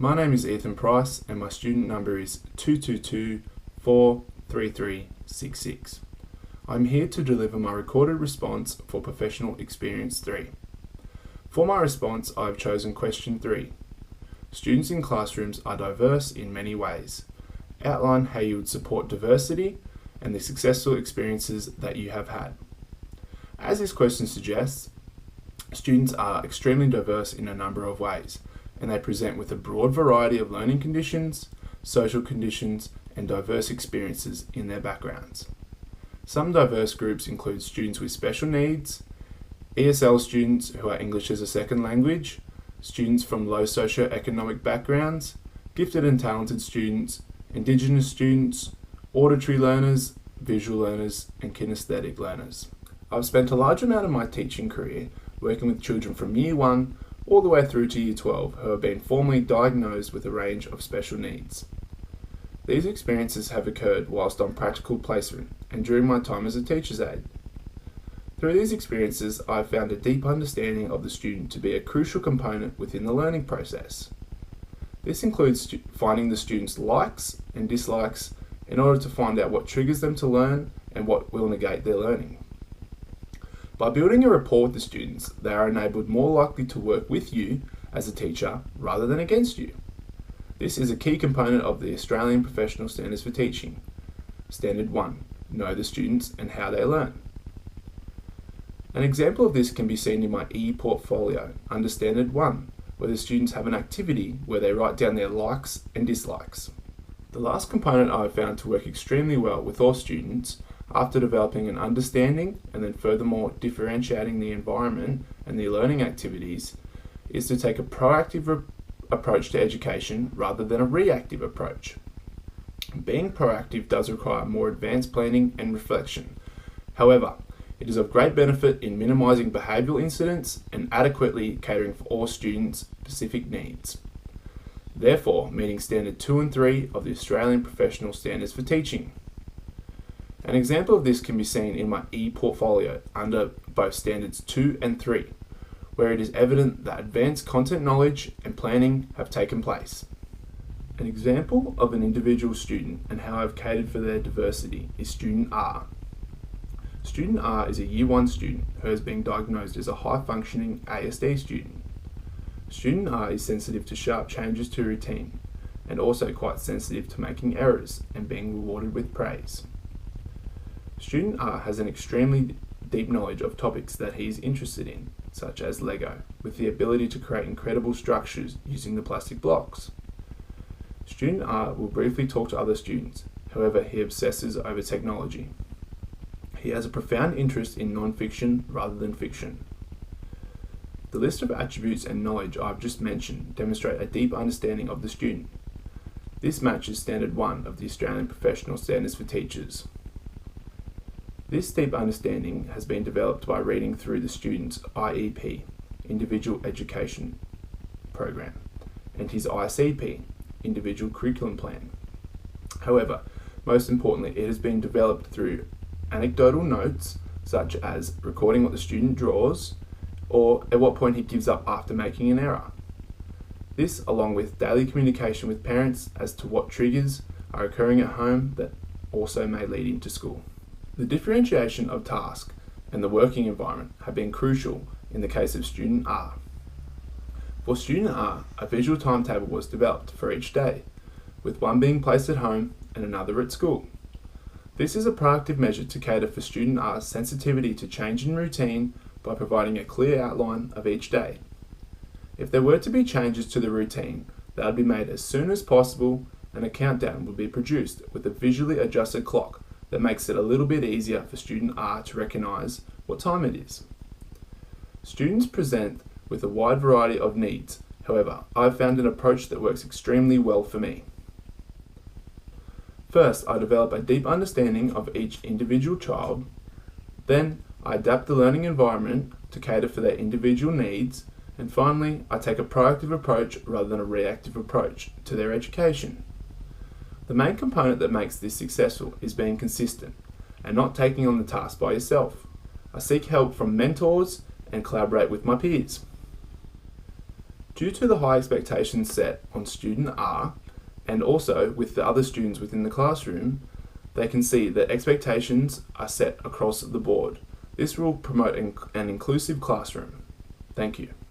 My name is Ethan Price and my student number is 222-43366. I'm here to deliver my recorded response for Professional Experience 3. For my response, I've chosen question 3. Students in classrooms are diverse in many ways. Outline how you would support diversity and the successful experiences that you have had. As this question suggests, students are extremely diverse in a number of ways, and they present with a broad variety of learning conditions, social conditions, and diverse experiences in their backgrounds. Some diverse groups include students with special needs, ESL students who are English as a second language, students from low socio-economic backgrounds, gifted and talented students, Indigenous students, auditory learners, visual learners, and kinesthetic learners. I've spent a large amount of my teaching career working with children from Year 1 all the way through to Year 12 who have been formally diagnosed with a range of special needs. These experiences have occurred whilst on practical placement and during my time as a teacher's aide. Through these experiences, I have found a deep understanding of the student to be a crucial component within the learning process. This includes finding the student's likes and dislikes in order to find out what triggers them to learn and what will negate their learning. By building a rapport with the students, they are enabled more likely to work with you as a teacher rather than against you. This is a key component of the Australian Professional Standards for Teaching. Standard 1. Know the students and how they learn. An example of this can be seen in my e-portfolio under Standard 1, where the students have an activity where they write down their likes and dislikes. The last component I have found to work extremely well with all students, after developing an understanding and then furthermore differentiating the environment and the learning activities, is to take a proactive approach to education rather than a reactive approach. Being proactive does require more advanced planning and reflection. However, it is of great benefit in minimising behavioural incidents and adequately catering for all students' specific needs. Therefore, meeting Standard 2 and 3 of the Australian Professional Standards for Teaching. An example of this can be seen in my e-portfolio under both Standards 2 and 3, where it is evident that advanced content knowledge and planning have taken place. An example of an individual student and how I've catered for their diversity is Student R. Student R is a Year 1 student who has been diagnosed as a high-functioning ASD student. Student R is sensitive to sharp changes to routine and also quite sensitive to making errors and being rewarded with praise. Student R has an extremely deep knowledge of topics that he is interested in, such as Lego, with the ability to create incredible structures using the plastic blocks. Student R will briefly talk to other students, however he obsesses over technology. He has a profound interest in non-fiction rather than fiction. The list of attributes and knowledge I've just mentioned demonstrate a deep understanding of the student. This matches Standard 1 of the Australian Professional Standards for Teachers. This deep understanding has been developed by reading through the student's IEP, Individual Education Program, and his ICP, Individual Curriculum Plan. However, most importantly, it has been developed through anecdotal notes, such as recording what the student draws, or at what point he gives up after making an error. This, along with daily communication with parents as to what triggers are occurring at home that also may lead into school. The differentiation of task and the working environment have been crucial in the case of Student R. For Student R, a visual timetable was developed for each day, with one being placed at home and another at school. This is a proactive measure to cater for Student R's sensitivity to change in routine by providing a clear outline of each day. If there were to be changes to the routine, they would be made as soon as possible and a countdown would be produced with a visually adjusted clock that makes it a little bit easier for Student R to recognise what time it is. Students present with a wide variety of needs, however, I've found an approach that works extremely well for me. First, I develop a deep understanding of each individual child. Then, I adapt the learning environment to cater for their individual needs. And finally, I take a proactive approach rather than a reactive approach to their education. The main component that makes this successful is being consistent and not taking on the task by yourself. I seek help from mentors and collaborate with my peers. Due to the high expectations set on student R, and also with the other students within the classroom, they can see that expectations are set across the board. This will promote an inclusive classroom. Thank you.